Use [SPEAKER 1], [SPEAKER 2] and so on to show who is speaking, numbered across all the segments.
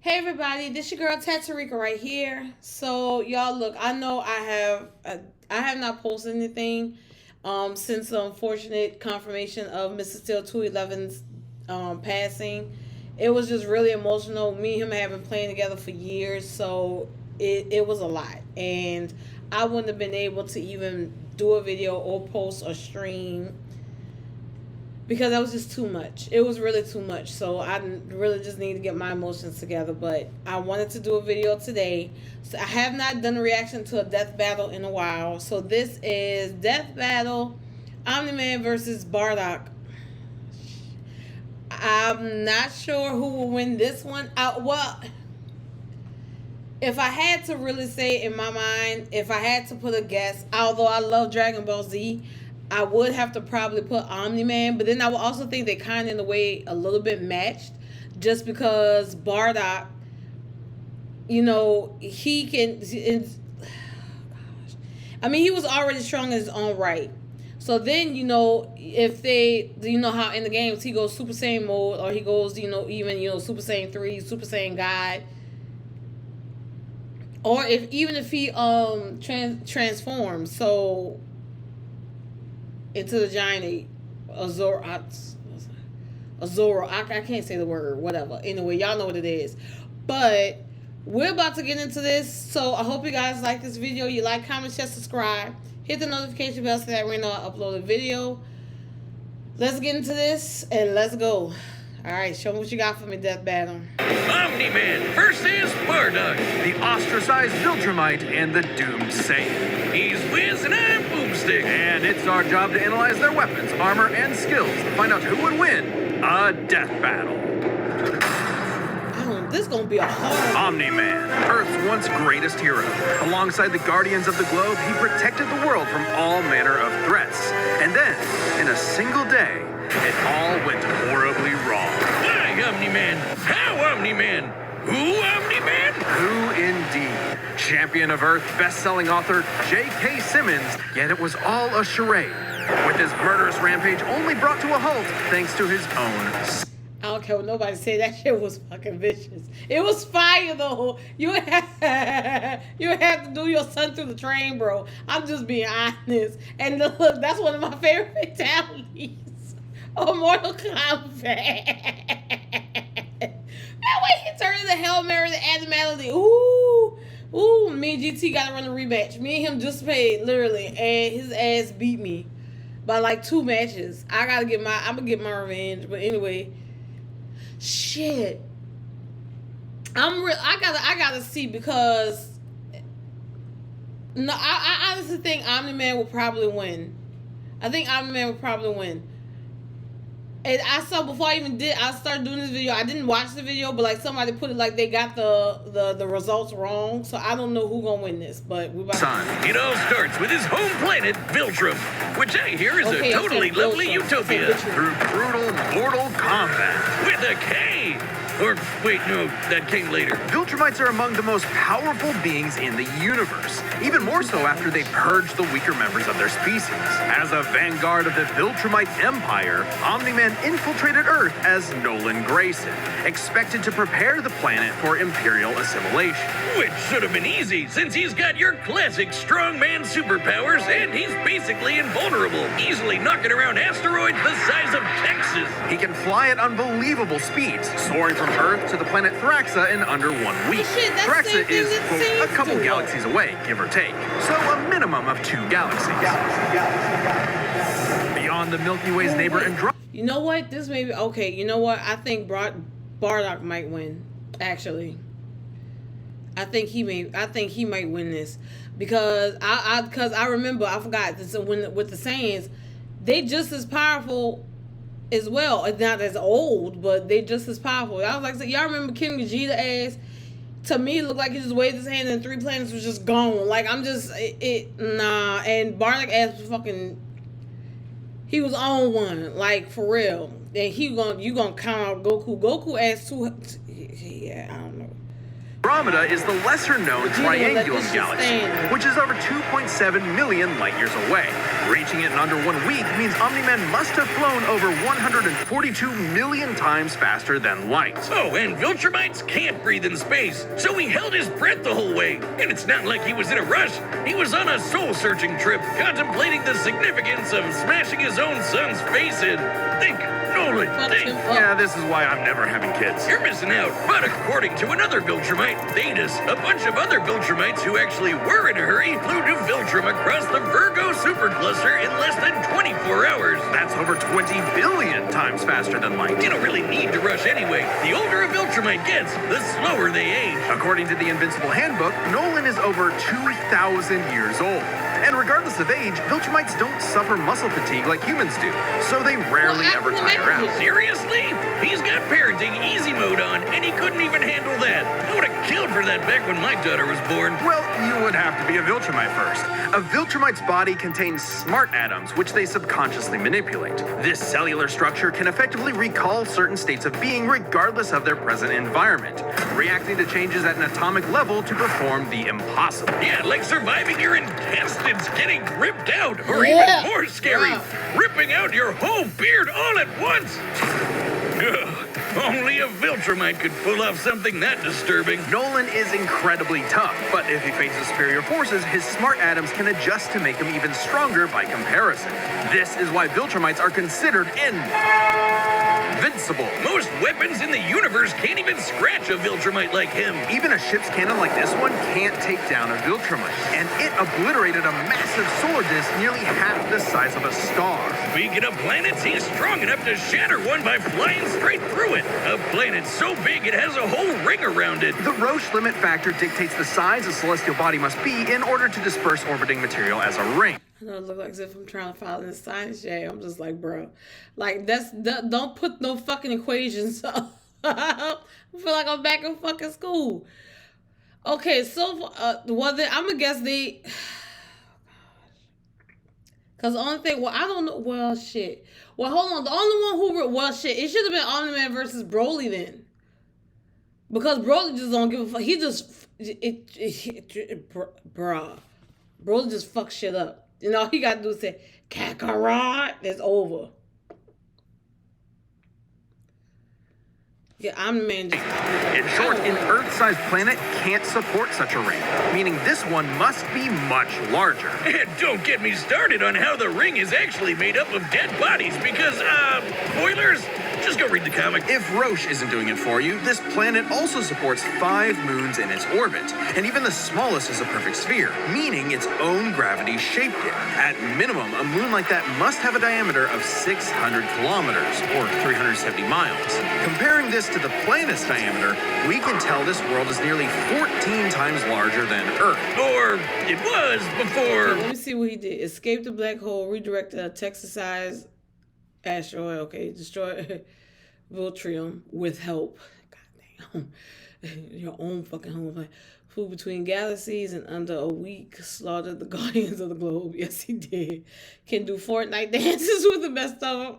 [SPEAKER 1] Hey everybody, this your girl TattooRika right here. So y'all look, I know I have not posted anything since the unfortunate confirmation of Mrs. Steel 211's passing. It was just really emotional. Me and him have been playing together for years, so it was a lot. And I wouldn't have been able to even do a video or post or stream because that was just too much. It was really too much. So I really just need to get my emotions together. But I wanted to do a video today. So I have not done a reaction to a death battle in a while. So this is Death Battle Omni-Man versus Bardock. I'm not sure who will win this one. Well, if I had to really say in my mind, if I had to put a guess, although I love Dragon Ball Z, I would have to probably put Omni-Man, but then I would also think they kind of in a way a little bit matched, just because Bardock, you know, he can. I mean, he was already strong in his own right. So then, you know, if they, you know how in the games he goes Super Saiyan mode, or he goes, you know, even, you know, Super Saiyan 3, Super Saiyan God, or even if he transforms, so into the giant ape, Azor, I can't say the word, whatever. Anyway, y'all know what it is. But we're about to get into this, so I hope you guys like this video. You like, comment, share, subscribe. Hit the notification bell so that we know I upload a video. Let's get into this, and let's go. Alright, show me what you got for me, Death Battle.
[SPEAKER 2] Omni-Man versus Bardock,
[SPEAKER 3] the ostracized Viltrumite and the doomed Saiyan.
[SPEAKER 2] He's Wiz and I'm Boomstick.
[SPEAKER 3] And it's our job to analyze their weapons, armor, and skills to find out who would win a death battle.
[SPEAKER 1] This is gonna be a hard
[SPEAKER 3] Omni-Man, Earth's once greatest hero. Alongside the Guardians of the Globe, he protected the world from all manner of threats. And then, in a single day, it all went horribly wrong.
[SPEAKER 2] Why, Omni-Man? How, Omni-Man? Who, Omni-Man?
[SPEAKER 3] Who indeed? Champion of Earth, best-selling author J.K. Simmons, yet it was all a charade, with his murderous rampage only brought to a halt thanks to his own.
[SPEAKER 1] I don't care what nobody say, that shit was fucking vicious. It was fire though. You had to do your son through the train, bro. I'm just being honest. And look, that's one of my favorite fatalities of Mortal Kombat. That way he turned into Hail Mary, the animality. Ooh, me and GT gotta run a rematch. Me and him just played, literally, and his ass beat me by like 2 matches. I'm gonna get my revenge. But anyway, shit. I gotta see, because no, I honestly think Omni-Man will probably win. I think Omni-Man will probably win. And I saw, before I started doing this video, I didn't watch the video, but like somebody put it like they got the results wrong. So I don't know who gonna win this, but we about to.
[SPEAKER 2] It all starts with his home planet, Viltrum, which I hear is a totally lovely utopia.
[SPEAKER 3] Through brutal mortal combat.
[SPEAKER 2] With a K! Or, wait, no, that came later.
[SPEAKER 3] Viltrumites are among the most powerful beings in the universe, even more so after they purged the weaker members of their species. As a vanguard of the Viltrumite Empire, Omni-Man infiltrated Earth as Nolan Grayson, expected to prepare the planet for Imperial assimilation.
[SPEAKER 2] Which should have been easy, since he's got your classic strongman superpowers, and he's basically invulnerable, easily knocking around asteroids the size of Texas.
[SPEAKER 3] He can fly at unbelievable speeds, soaring from Earth to the planet Thraxa in under 1 week. Thraxa is, quote, a couple galaxies away, give or take, so a minimum of 2 galaxies. Beyond the Milky Way's neighbor Andromeda.
[SPEAKER 1] You know what? This may be okay. You know what? I think Bardock might win. Actually, I think he might win this, because I remember, I forgot this, when with the Saiyans, they just as powerful as well. It's not as old, but they just as powerful. I was like, so y'all remember King Vegeta ass? To me, it looked like he just waved his hand and 3 planets was just gone. Like, I'm just nah. And Bardock ass was fucking. He was on one, like, for real. And you gonna count out Goku. Goku ass too. Yeah, I don't know.
[SPEAKER 3] Andromeda is the lesser-known Triangulum galaxy, which is over 2.7 million light-years away. Reaching it in under 1 week means Omni-Man must have flown over 142 million times faster than light.
[SPEAKER 2] Oh, and Viltrumites can't breathe in space, so he held his breath the whole way. And it's not like he was in a rush. He was on a soul-searching trip, contemplating the significance of smashing his own son's face in. Think, Nolan, think.
[SPEAKER 3] Yeah, this is why I'm never having kids.
[SPEAKER 2] You're missing out. But according to another Viltrumite, Thetis, a bunch of other Viltrumites who actually were in a hurry flew to Viltrum across the Virgo supercluster in less than 24 hours.
[SPEAKER 3] That's over 20 billion times faster than light.
[SPEAKER 2] You don't really need to rush anyway. The older a Viltrumite gets, the slower they age.
[SPEAKER 3] According to the Invincible handbook, Nolan is over 2,000 years old. And regardless of age, Viltrumites don't suffer muscle fatigue like humans do, so they rarely ever tire out.
[SPEAKER 2] Seriously? He's got parenting easy mode on, and he couldn't even handle that. I would have killed for that back when my daughter was born.
[SPEAKER 3] Well, you would have to be a Viltrumite first. A Viltrumite's body contains smart atoms, which they subconsciously manipulate. This cellular structure can effectively recall certain states of being regardless of their present environment, reacting to changes at an atomic level to perform the impossible.
[SPEAKER 2] Yeah, like surviving your intestines getting ripped out, or even more scary, ripping out your whole beard all at once. Ugh. Only a Viltrumite could pull off something that disturbing.
[SPEAKER 3] Nolan is incredibly tough, but if he faces superior forces, his smart atoms can adjust to make him even stronger by comparison. This is why Viltrumites are considered invincible.
[SPEAKER 2] Most weapons in the universe can't even scratch a Viltrumite like him.
[SPEAKER 3] Even a ship's cannon like this one can't take down a Viltrumite, and it obliterated a massive solar disk nearly half the size of a star.
[SPEAKER 2] Speaking of planets, he's strong enough to shatter one by flying straight through it. A planet so big it has a whole ring around it.
[SPEAKER 3] The Roche limit factor dictates the size a celestial body must be in order to disperse orbiting material as a ring.
[SPEAKER 1] I know it look like as if I'm trying to follow this science, Jay. I'm just like, bro, like don't put no fucking equations up. I feel like I'm back in fucking school. Okay, so well then I'm gonna guess they. Cause the only thing, well, I don't know. Well, shit. Well, hold on. The only one who, well, shit. It should have been Omni-Man versus Broly then, because Broly just don't give a fuck. He just, bruh. Broly just fucks shit up. And all he got to do is say, Kakarot, it's over. Yeah, Omni-Man just...
[SPEAKER 3] In short, an Earth-sized planet can't support such a ring, meaning this one must be much larger.
[SPEAKER 2] And don't get me started on how the ring is actually made up of dead bodies, because, spoilers? Just go read the comic.
[SPEAKER 3] If Roche isn't doing it for you, this planet also supports 5 moons in its orbit, and even the smallest is a perfect sphere, meaning its own gravity shaped it. At minimum, a moon like that must have a diameter of 600 kilometers, or 370 miles. Comparing this to the planet's diameter, we can tell this world is nearly 14 times larger than Earth.
[SPEAKER 2] Or it was before...
[SPEAKER 1] Okay, let me see what he did. Escape the black hole, redirect a Texas-sized asteroid. Okay, destroy Viltrum with help. Goddamn. Your own fucking home planet. Flew between galaxies and under a week slaughtered the guardians of the globe. Yes, he did. Can do Fortnite dances with the best of them.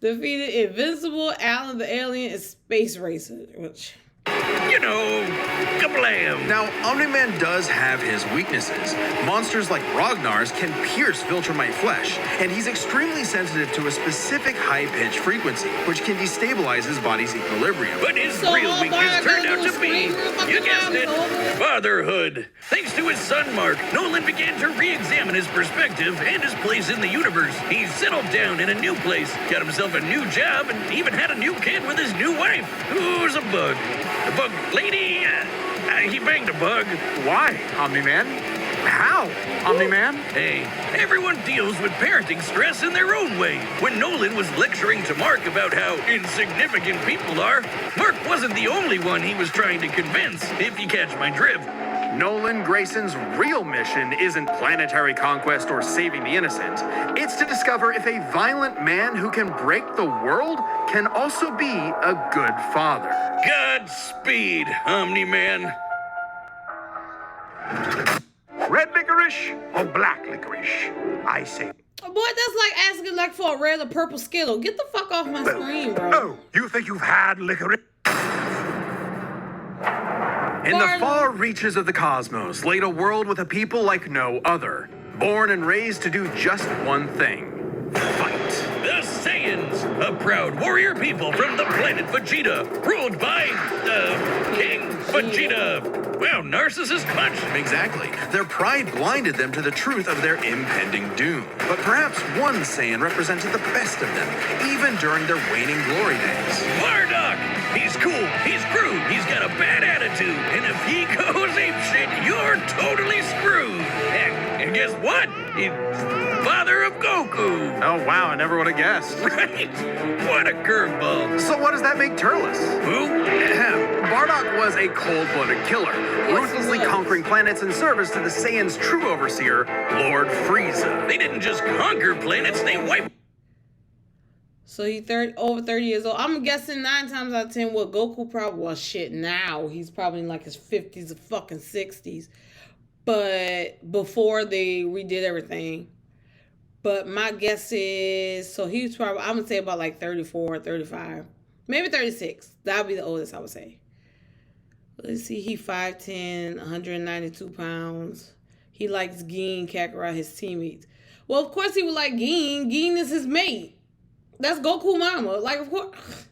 [SPEAKER 1] Defeated Invincible, Alan the Alien, and Space Racer. Which...
[SPEAKER 2] You know, kablam!
[SPEAKER 3] Now, Omni-Man does have his weaknesses. Monsters like Ragnar's can pierce Viltrumite flesh, and he's extremely sensitive to a specific high-pitched frequency, which can destabilize his body's equilibrium.
[SPEAKER 2] But his real weakness turned out to be, you guessed it, fatherhood. Thanks to his son Mark, Nolan began to re-examine his perspective and his place in the universe. He settled down in a new place, got himself a new job, and even had a new kid with his new wife, who's a bug. The bug lady, he banged a bug.
[SPEAKER 3] Why, Omni-Man? How, Omni-Man?
[SPEAKER 2] Hey, everyone deals with parenting stress in their own way. When Nolan was lecturing to Mark about how insignificant people are, Mark wasn't the only one he was trying to convince, if you catch my drift.
[SPEAKER 3] Nolan Grayson's real mission isn't planetary conquest or saving the innocent. It's to discover if a violent man who can break the world can also be a good father.
[SPEAKER 2] Godspeed, Omni-Man.
[SPEAKER 4] Red licorice or black licorice? I say.
[SPEAKER 1] Boy, that's like asking like for a red or purple Skittle. Get the fuck off my screen, bro.
[SPEAKER 4] Oh, you think you've had licorice?
[SPEAKER 3] In the
[SPEAKER 1] Bardock.
[SPEAKER 3] far reaches of the cosmos laid a world with a people like no other, born and raised to do just one thing: fight.
[SPEAKER 2] The Saiyans, a proud warrior people from the planet Vegeta, ruled by, King Vegeta. Well, narcissist punch.
[SPEAKER 3] Exactly. Their pride blinded them to the truth of their impending doom. But perhaps one Saiyan represented the best of them, even during their waning glory days.
[SPEAKER 2] Bardock! He's cool, he's crude, he's got a bad attitude, and if he goes apeshit, you're totally screwed. Heck, and guess what? He's father of Goku.
[SPEAKER 3] Oh wow, I never would have guessed.
[SPEAKER 2] Right? What a curveball.
[SPEAKER 3] So what does that make Turles?
[SPEAKER 2] Who?
[SPEAKER 3] Bardock was a cold-blooded killer, ruthlessly
[SPEAKER 1] he was.
[SPEAKER 3] conquering planets in service to the Saiyans' true overseer, Lord Frieza.
[SPEAKER 2] They didn't just conquer planets, they wiped.
[SPEAKER 1] So he over 30 years old. I'm guessing 9 times out of 10, what Goku probably was shit now. He's probably in like his 50s or fucking 60s. But before they redid everything. But my guess is, so he's probably, I'm going to say about like 34, 35. Maybe 36. That would be the oldest, I would say. Let's see, he 5'10", 192 pounds. He likes Gin, Kakarot, his teammates. Well, of course he would like Gin. Gin is his mate. That's Goku mama. Like, of course.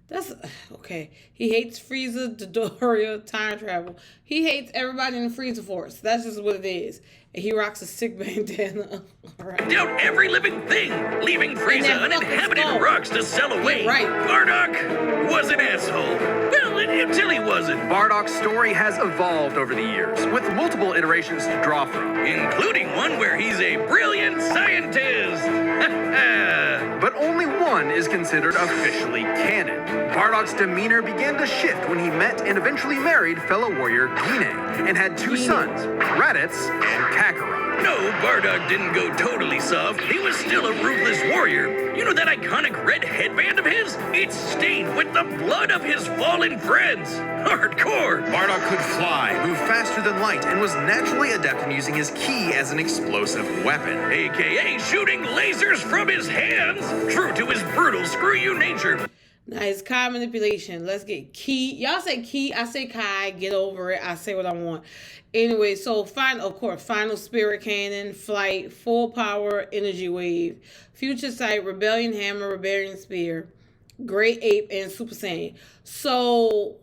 [SPEAKER 1] That's, okay. He hates Frieza, Dodoria, time travel. He hates everybody in the Frieza Force. That's just what it is. And he rocks a sick bandana. All right.
[SPEAKER 2] Out every living thing, leaving Frieza
[SPEAKER 1] that fucking
[SPEAKER 2] uninhabited
[SPEAKER 1] skull.
[SPEAKER 2] rocks to sell away.
[SPEAKER 1] Right.
[SPEAKER 2] Bardock was an asshole. Well, until he wasn't.
[SPEAKER 3] Bardock's story has evolved over the years, with multiple iterations to draw from.
[SPEAKER 2] Including one where he's a brilliant scientist.
[SPEAKER 3] But only one is considered officially canon. Bardock's demeanor began to shift when he met and eventually married fellow warrior Gine, and had 2 sons, Raditz and Kakarot.
[SPEAKER 2] No, Bardock didn't go totally soft. He was still a ruthless warrior. You know that iconic red headband of his? It's stained with the blood of his fallen friends. Hardcore.
[SPEAKER 3] Bardock could fly, move faster than light, and was naturally adept in using his ki as an explosive weapon.
[SPEAKER 2] AKA shooting lasers from his hands. True to his brutal screw you nature.
[SPEAKER 1] Now, his Kai manipulation. Let's get Ki. Y'all say Ki. I say Kai. Get over it. I say what I want. Anyway, so final spirit cannon, flight, full power, energy wave, future sight, rebellion hammer, rebellion spear, great ape, and super saiyan. So,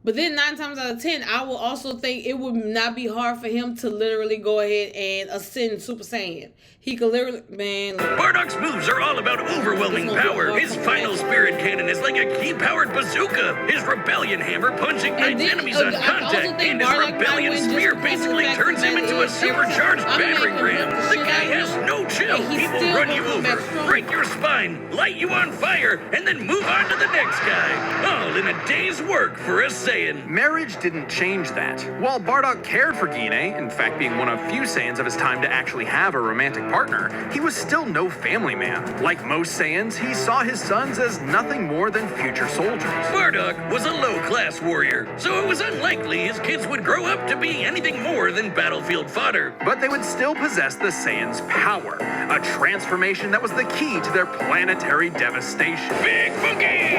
[SPEAKER 1] but then 9 times out of 10, I will also think it would not be hard for him to literally go ahead and ascend super saiyan. He could literally, man.
[SPEAKER 2] Bardock's moves are all about overwhelming power. His final spirit cannon is like a ki-powered bazooka. His rebellion hammer punching enemies on contact. And his rebellion spear basically turns him into a supercharged battering ram. The guy has no chill. He will run you over, break your spine, light you on fire, and then move on to the next guy. All in a day's work for a Saiyan.
[SPEAKER 3] Marriage didn't change that. While Bardock cared for Gine, in fact being one of few Saiyans of his time to actually have a romantic partner, he was still no family man. Like most Saiyans, he saw his sons as nothing more than future soldiers.
[SPEAKER 2] Bardock was a low-class warrior, so it was unlikely his kids would grow up to be anything more than battlefield fodder.
[SPEAKER 3] But they would still possess the Saiyans' power, a transformation that was the key to their planetary devastation.
[SPEAKER 2] Big Monkey!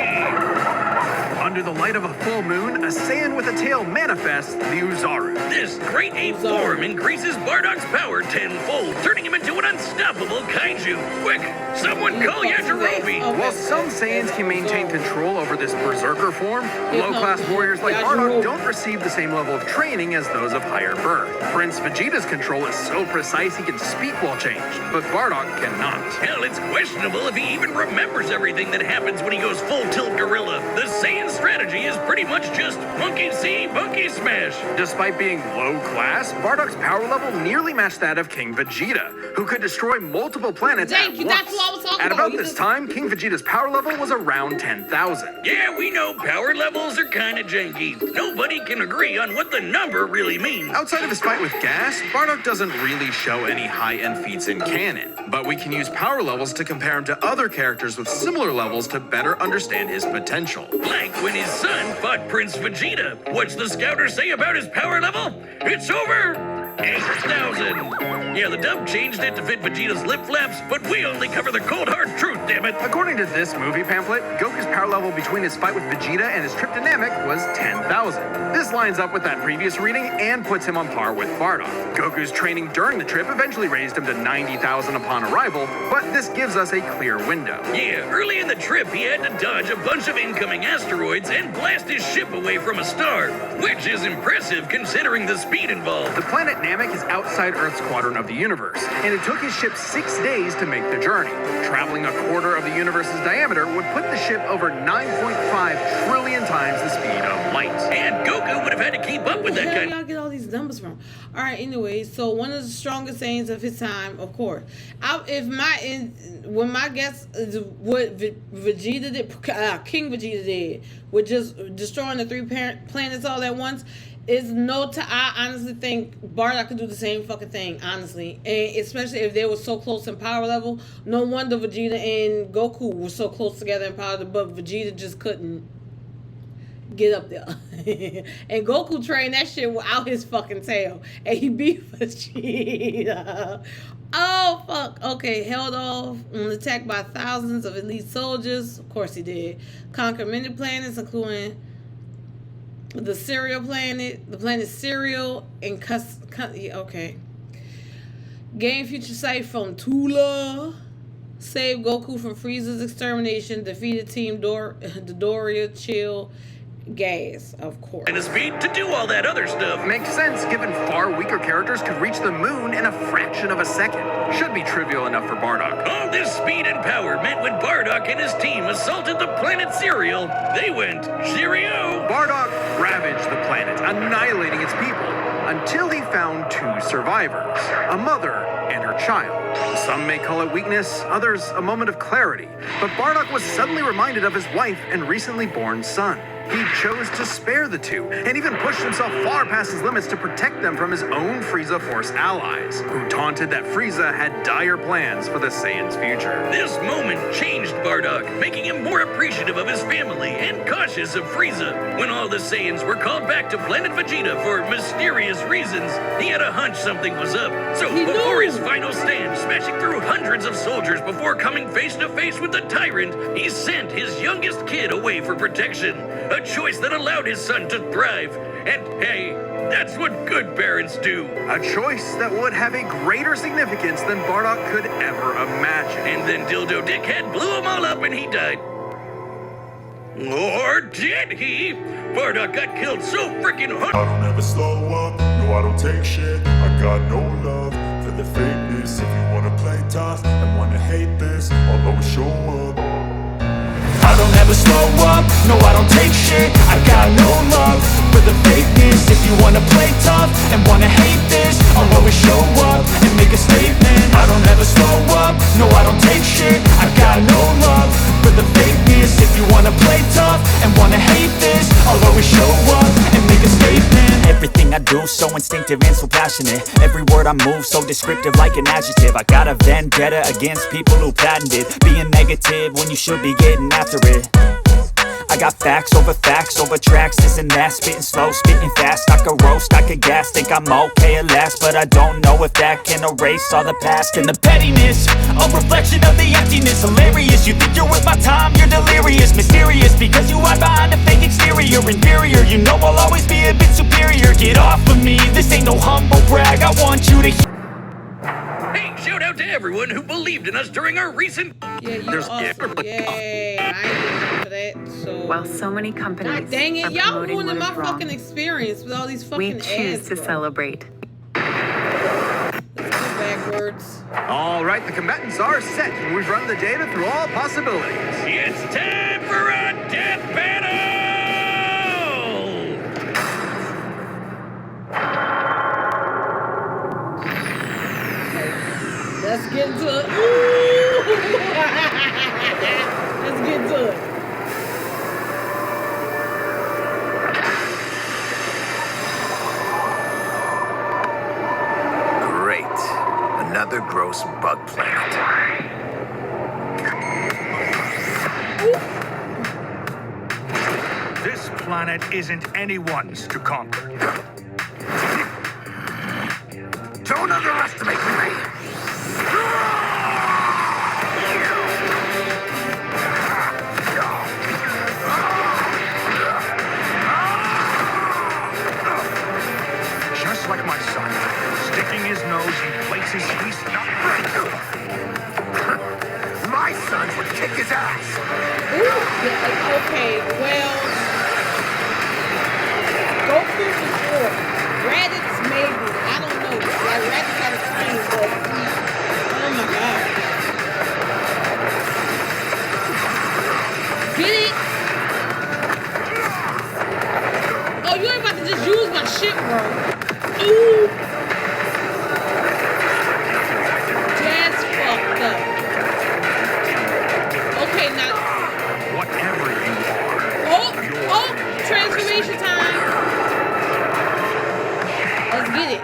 [SPEAKER 3] Under the light of a full moon, a Saiyan with a tail manifests the Uzaru.
[SPEAKER 2] This great ape form increases Bardock's power tenfold, turning him into an unstoppable kaiju. Quick, someone call Yajirobe!
[SPEAKER 3] While some Saiyans can maintain control over this berserker form, low-class warriors like Bardock don't receive the same level of training as those of higher birth. Prince Vegeta's control is so precise he can speak while changed, but Bardock cannot.
[SPEAKER 2] Hell, it's questionable if he even remembers everything that happens when he goes full tilt gorilla. The Saiyan strategy is pretty much just monkey see, monkey smash.
[SPEAKER 3] Despite being low-class, Bardock's power level nearly matched that of King Vegeta, who could destroy multiple planets at once.
[SPEAKER 1] That's what I was talking
[SPEAKER 3] At
[SPEAKER 1] about.
[SPEAKER 3] about this time, King Vegeta's power level was around 10,000.
[SPEAKER 2] Yeah, we know power levels are kinda janky. Nobody can agree on what the number really means.
[SPEAKER 3] Outside of his fight with Gas, Bardock doesn't really show any high-end feats in canon, but we can use power levels to compare him to other characters with similar levels to better understand his potential.
[SPEAKER 2] Like when his son fought Prince Vegeta. What's the scouter say about his power level? It's over 8,000. Yeah, the dub changed it to fit Vegeta's lip flaps, but we only cover the cold hard truth, damn it.
[SPEAKER 3] According to this movie pamphlet, Goku's power level between his fight with Vegeta and his trip to Namek was 10,000. This lines up with that previous reading and puts him on par with Bardock. Goku's training during the trip eventually raised him to 90,000 upon arrival, but this gives us a clear window.
[SPEAKER 2] Yeah, early in the trip, he had to dodge a bunch of incoming asteroids and blast his ship away from a star, which is impressive considering the speed involved.
[SPEAKER 3] The planet Namek is outside Earth's quadrant of the universe, and it took his ship 6 days to make the journey. Traveling a quarter of the universe's diameter would put the ship over 9.5 trillion times the speed of light.
[SPEAKER 2] And Goku would have had to keep up with that
[SPEAKER 1] Where
[SPEAKER 2] kind.
[SPEAKER 1] y'all get all these numbers from? All right, anyway, so one of the strongest sayings of his time, of course. When my guess is what Vegeta did, King Vegeta did, with just destroying the 3 planets all at once, I honestly think Bardock could do the same fucking thing, honestly. And especially if they were so close in power level. No wonder Vegeta and Goku were so close together in power, but Vegeta just couldn't get up there. And Goku trained that shit without his fucking tail. And he beat Vegeta. Oh, fuck. Okay, held off on attack by thousands of elite soldiers. Of course he did. Conquered many planets, including the Cereal Planet, the planet Cereal, and okay. Gained future sight from Tula. Saved Goku from Frieza's extermination. Defeated Team Dodoria, Chill, Gas, of course.
[SPEAKER 2] And the speed to do all that other stuff.
[SPEAKER 3] Makes sense, given far weaker characters could reach the moon in a fraction of a second. Should be trivial enough for Bardock.
[SPEAKER 2] All this speed and power meant when Bardock and his team assaulted the planet Cereal, they went cheerio.
[SPEAKER 3] Bardock ravaged the planet, annihilating its people, until he found 2 survivors, a mother and her child. Some may call it weakness, others a moment of clarity, but Bardock was suddenly reminded of his wife and recently born son. He chose to spare the 2, and even pushed himself far past his limits to protect them from his own Frieza Force allies, who taunted that Frieza had dire plans for the Saiyans' future.
[SPEAKER 2] This moment changed Bardock, making him more appreciative of his family and cautious of Frieza. When all the Saiyans were called back to Planet Vegeta for mysterious reasons, he had a hunch something was up. So before his final stand, smashing through hundreds of soldiers before coming face to face with the tyrant, he sent his youngest kid away for protection. A choice that allowed his son to thrive. And hey, that's what good parents do.
[SPEAKER 3] A choice that would have a greater significance than Bardock could ever imagine.
[SPEAKER 2] And then Dildo Dickhead blew them all up and he died. Or did he? Bardock got killed so freaking hard.
[SPEAKER 5] I don't ever slow up, no I don't take shit. I got no love for the fakeness. If you wanna play tough and wanna hate this, I'll always show up. I don't ever slow up, no I don't take shit. I got no love for the fakeness. If you wanna play tough and wanna hate this, I'll always show up and make a statement. I don't ever slow up, no I don't take shit. I got no love for the fakeness. If you wanna play tough and wanna hate this, I'll always show up and make a statement. Everything I do so instinctive and so passionate. Every word I move so descriptive like an adjective. I got a vendetta against people who patented being negative when you should be getting after it. I got facts over tracks, this and that. Spitting slow, spitting fast, I could roast, I could gas. Think I'm okay at last, but I don't know if that can erase all the past. And the pettiness, a reflection of the emptiness. Hilarious, you think you're worth my time, you're delirious. Mysterious, because you hide behind a fake exterior. Inferior, you know I'll always be a bit superior. Get off of me, this ain't no humble brag. I want you to
[SPEAKER 2] Hey, shout out to everyone who believed in us during our recent...
[SPEAKER 1] Yeah, you're awesome. Yay. I ain't getting for that. So
[SPEAKER 6] While so many companies
[SPEAKER 1] God dang it,
[SPEAKER 6] are
[SPEAKER 1] y'all
[SPEAKER 6] promoting
[SPEAKER 1] ruining
[SPEAKER 6] what
[SPEAKER 1] my
[SPEAKER 6] is wrong,
[SPEAKER 1] fucking experience with all these
[SPEAKER 6] we
[SPEAKER 1] fucking
[SPEAKER 6] choose
[SPEAKER 1] ads.
[SPEAKER 6] to
[SPEAKER 1] bro.
[SPEAKER 6] celebrate.
[SPEAKER 1] Let's go backwards.
[SPEAKER 3] All right, the combatants are set, and we've run the data through all possibilities.
[SPEAKER 2] It's time for a death battle!
[SPEAKER 1] Let's get into it. Ooh. Let's get into it.
[SPEAKER 7] Great. Another gross bug planet.
[SPEAKER 4] This planet isn't anyone's to conquer.
[SPEAKER 7] Don't underestimate me.
[SPEAKER 4] Just like my son, sticking his nose in places he's not ready to.
[SPEAKER 7] My sons would kick his ass.
[SPEAKER 1] Ooh, yeah, okay, well, Goku for sure. Raditz maybe. I don't know. Like Raditz got a train, but oh my god. Get it? Oh, you ain't about to just use my shit, bro. Ooh. That's fucked up. Okay, now.
[SPEAKER 3] Whatever you are.
[SPEAKER 1] Oh, transformation time. Let's get it.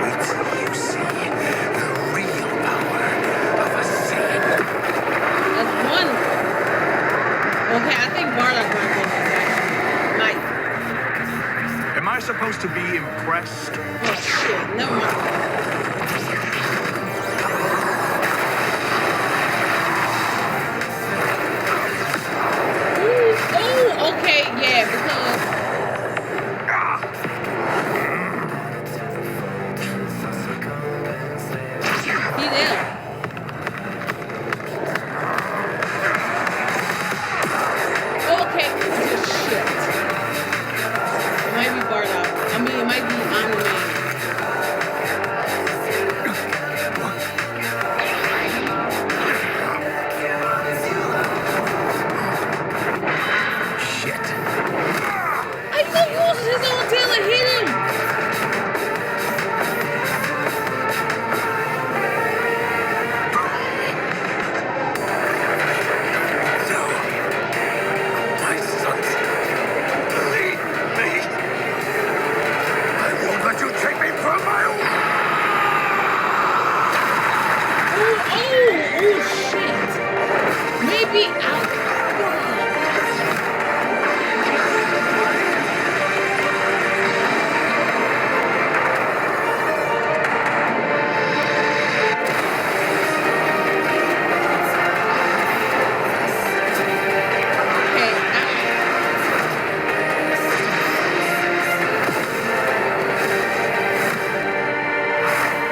[SPEAKER 7] Wait till you see the real power of a Saiyan.
[SPEAKER 1] That's one. Okay, I think Bardock might win this actually. Might.
[SPEAKER 3] Am I supposed to be impressed?
[SPEAKER 1] Oh shit, never mind. Oh, okay, yeah, because he there. Okay, shit. It might be Bardock. I mean, it might be Omni-Man.
[SPEAKER 7] Shit.
[SPEAKER 1] How you gonna use his own tail and hit him?
[SPEAKER 7] No. My sons. Leave me. I won't let you take me from my own.
[SPEAKER 1] Oh, shit. Maybe out.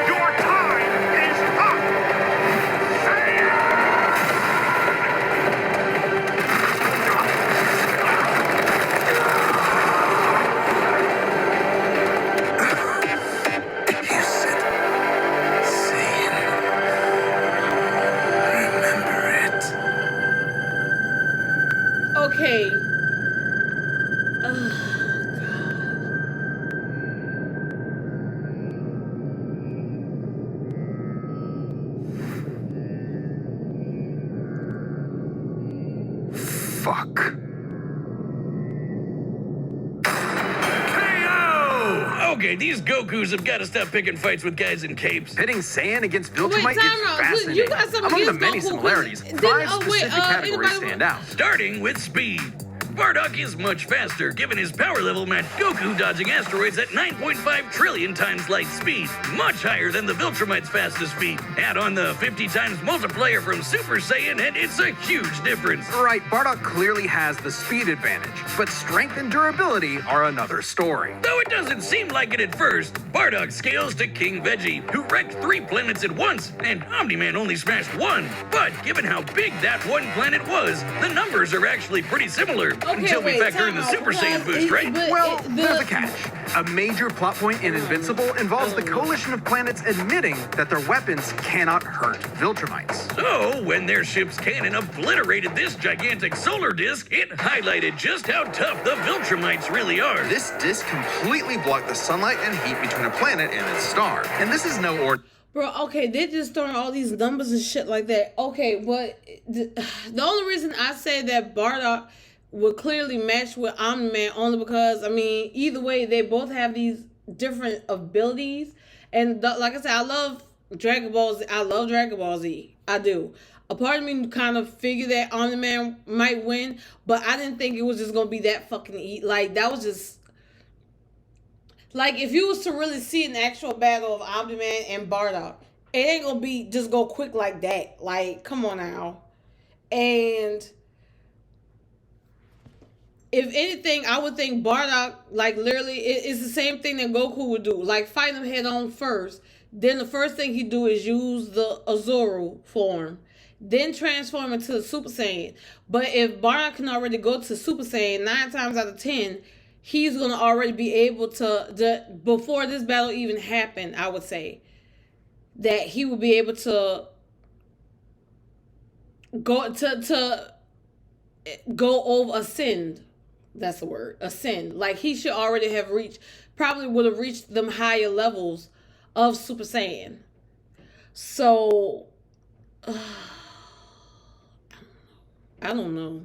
[SPEAKER 4] Your time is up!
[SPEAKER 7] You said Saiyan. Remember it.
[SPEAKER 1] Okay. Oh, God.
[SPEAKER 3] Fuck.
[SPEAKER 2] KO! Okay, these Gokus have got to stop picking fights with guys in capes.
[SPEAKER 3] Pitting Saiyan against
[SPEAKER 1] Wait,
[SPEAKER 3] Viltrumite
[SPEAKER 1] time
[SPEAKER 3] is
[SPEAKER 1] out.
[SPEAKER 3] fascinating.
[SPEAKER 1] You got something
[SPEAKER 3] Among the
[SPEAKER 1] against
[SPEAKER 3] many
[SPEAKER 1] Goku,
[SPEAKER 3] similarities,
[SPEAKER 1] then-
[SPEAKER 3] 5
[SPEAKER 1] oh, wait,
[SPEAKER 3] specific categories
[SPEAKER 1] anybody-
[SPEAKER 3] stand out.
[SPEAKER 2] Starting with speed. Bardock is much faster, given his power level matched Goku dodging asteroids at 9.5 trillion times light speed, much higher than the Viltrumite's fastest speed. Add on the 50 times multiplier from Super Saiyan, and it's a huge difference.
[SPEAKER 3] Right, Bardock clearly has the speed advantage, but strength and durability are another story.
[SPEAKER 2] Though it doesn't seem like it at first, Bardock scales to King Veggie, who wrecked 3 planets at once, and Omni-Man only smashed 1. But given how big that one planet was, the numbers are actually pretty similar. Until we factor in the Super Saiyan boost, right?
[SPEAKER 3] Well, there's a catch. A major plot point in Invincible involves the coalition of planets admitting that their weapons cannot hurt Viltrumites.
[SPEAKER 2] So, when their ship's cannon obliterated this gigantic solar disk, it highlighted just how tough the Viltrumites really are.
[SPEAKER 6] This disk completely blocked the sunlight and heat between a planet and its star. And this is no ordinary.
[SPEAKER 1] Bro, okay, they're just throwing all these numbers and shit like that. Okay, but the only reason I say that Bardock would clearly match with Omni-Man only because, I mean, either way, they both have these different abilities. And like I said, I love Dragon Ball Z. I love Dragon Ball Z. I do. A part of me kind of figured that Omni-Man might win, but I didn't think it was just going to be that fucking like, that was just... Like, if you was to really see an actual battle of Omni-Man and Bardock, it ain't gonna be just go quick like that. Like, come on now. And if anything, I would think Bardock, like, literally, it's the same thing that Goku would do. Like, fight him head on first. Then the first thing he do is use the Azuru form. Then transform into the Super Saiyan. But if Bardock can already go to Super Saiyan, 9 times out of 10, he's going to already be able to, before this battle even happened, I would say, that he will be able to go over, ascend. That's the word, ascend. Like, he should already have probably would have reached them higher levels of Super Saiyan. So, I don't know.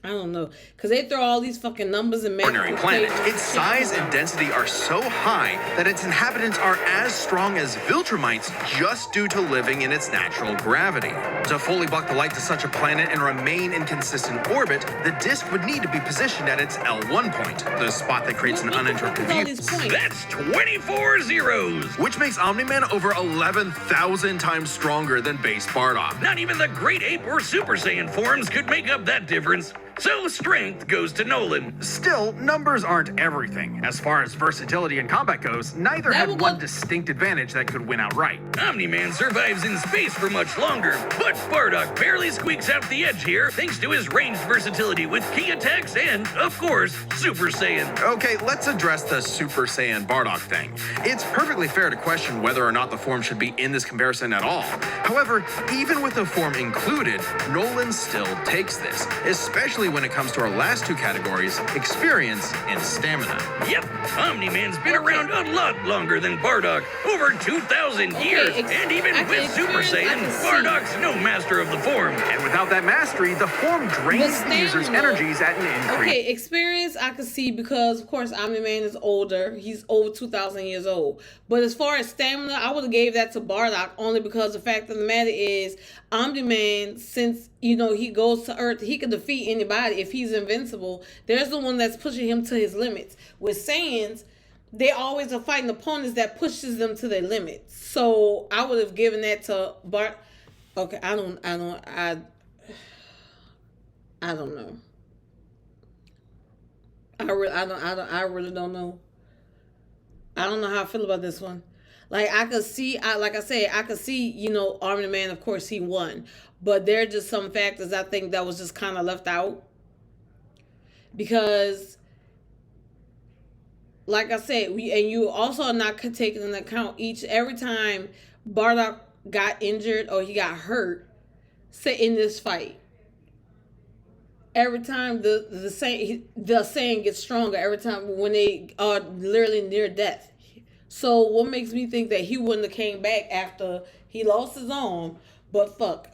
[SPEAKER 1] Because they throw all these fucking numbers and
[SPEAKER 3] Ordinary planet. Its size and density are so high that its inhabitants are as strong as Viltrumites just due to living in its natural gravity. To fully block the light to such a planet and remain in consistent orbit, the disk would need to be positioned at its L1 point, the spot that creates an uninterrupted view.
[SPEAKER 2] That's 24 zeros!
[SPEAKER 3] Which makes Omni-Man over 11,000 times stronger than base Bardock.
[SPEAKER 2] Not even the Great Ape or Super Saiyan forms could make up that difference. So strength goes to Nolan.
[SPEAKER 3] Still, numbers aren't everything. As far as versatility and combat goes, neither had one distinct advantage that could win outright.
[SPEAKER 2] Omni-Man survives in space for much longer, but Bardock barely squeaks out the edge here thanks to his ranged versatility with key attacks and, of course, Super Saiyan.
[SPEAKER 3] Okay, let's address the Super Saiyan Bardock thing. It's perfectly fair to question whether or not the form should be in this comparison at all. However, even with the form included, Nolan still takes this, especially when it comes to our last two categories, experience and stamina.
[SPEAKER 2] Yep, Omni-Man's been around a lot longer than Bardock, over 2,000 years, and even with Super Saiyan, Bardock's no master of the form.
[SPEAKER 3] And without that mastery, the form drains the user's energies at an increase.
[SPEAKER 1] Okay, experience I can see because, of course, Omni-Man is older. He's over 2,000 years old. But as far as stamina, I would have gave that to Bardock only because the fact of the matter is, Omni-Man, since, you know, he goes to Earth, he can defeat anybody if he's invincible. There's the one that's pushing him to his limits. With Saiyans, they always are fighting opponents that pushes them to their limits. So I would have given that to Bart. Okay, I don't know. I really don't know. I don't know how I feel about this one. Like, I could see, like I said, I could see, you know, Omni-Man, of course, he won. But there are just some factors I think that was just kind of left out. Because, like I said, and you also are not taking into account every time Bardock got injured or he got hurt, say in this fight. Every time the Saiyan gets stronger, every time when they are literally near death. So what makes me think that he wouldn't have came back after he lost his arm? But fuck.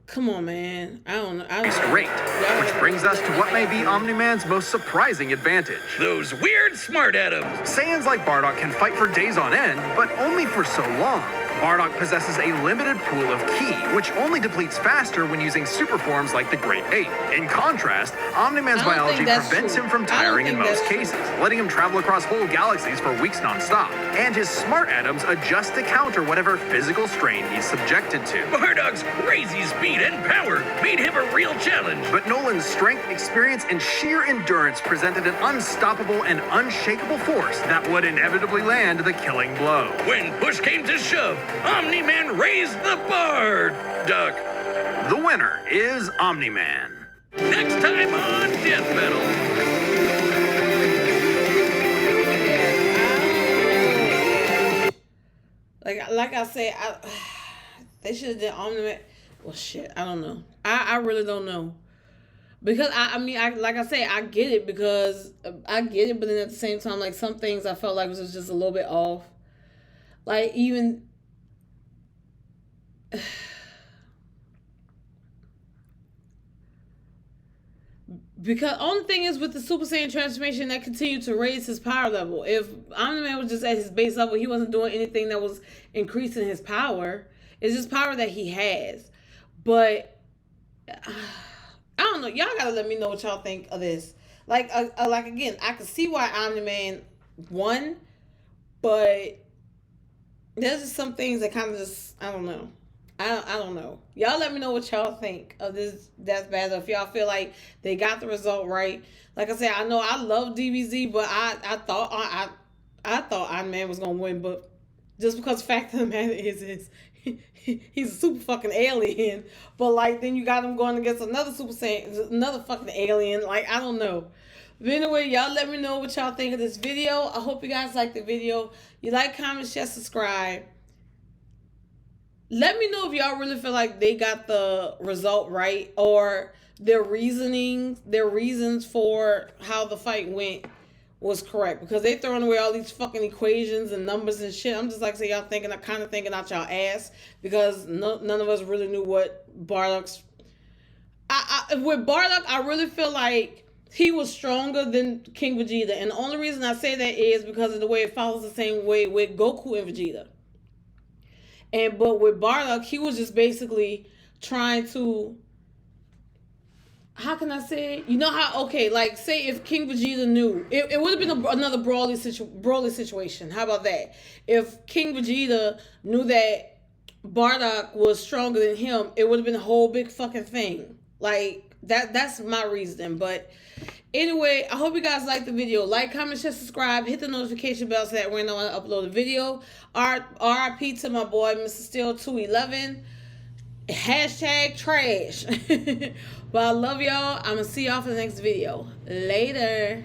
[SPEAKER 1] Come on, man. I don't know.
[SPEAKER 3] Great. Which brings us to what may be Omni-Man's most surprising advantage.
[SPEAKER 2] Those weird smart atoms.
[SPEAKER 3] Saiyans like Bardock can fight for days on end, but only for so long. Bardock possesses a limited pool of ki, which only depletes faster when using super forms like the Great Ape. In contrast, Omni-Man's biology prevents him from tiring in most cases, letting him travel across whole galaxies for weeks non-stop. And his smart atoms adjust to counter whatever physical strain he's subjected to.
[SPEAKER 2] Bardock's crazy speed and power made him a real challenge.
[SPEAKER 3] But Nolan's strength, experience, and sheer endurance presented an unstoppable and unshakable force that would inevitably land the killing blow.
[SPEAKER 2] When push came to shove, Omni-Man raised the Bardock.
[SPEAKER 3] The winner is Omni-Man.
[SPEAKER 2] Next time on Death Battle.
[SPEAKER 1] Like I said, they should have done Omni-Man. Well, shit, I don't know. I really don't know. Because, like I say, I get it because I get it, but then at the same time, like, some things I felt like was just a little bit off. Like, even... Because only thing is with the Super Saiyan transformation that continued to raise his power level. If Omni-Man was just at his base level, he wasn't doing anything that was increasing his power. It's just power that he has. But I don't know. Y'all gotta let me know what y'all think of this. Like again, I can see why Omni-Man won, but there's just some things that kind of just, I don't know. I don't know. Y'all let me know what y'all think of this Death Battle. If y'all feel like they got the result right. Like I said, I know I love DBZ, but I thought Iron Man was gonna win, but just because the fact of the matter is he's a super fucking alien. But like then you got him going against another another fucking alien. Like I don't know. But anyway, y'all let me know what y'all think of this video. I hope you guys like the video. You like, comment, share, subscribe. Let me know if y'all really feel like they got the result right, or their reasons for how the fight went was correct, because they throwing away all these fucking equations and numbers and shit. I'm just like, say y'all kind of thinking out y'all ass, because none of us really knew what Bardock's. With Bardock, I really feel like he was stronger than King Vegeta, and the only reason I say that is because of the way it follows the same way with Goku and Vegeta. But with Bardock, he was just basically trying to, how can I say it? You know how, okay, like say if King Vegeta knew, it would have been another Broly situation. How about that? If King Vegeta knew that Bardock was stronger than him, it would have been a whole big fucking thing. Like that's my reasoning. But anyway, I hope you guys liked the video. Like, comment, share, subscribe, hit the notification bell so that when I upload a video. RIP to my boy, Mr. Steel 211. Hashtag trash. But I love y'all. I'm gonna see y'all for the next video. Later.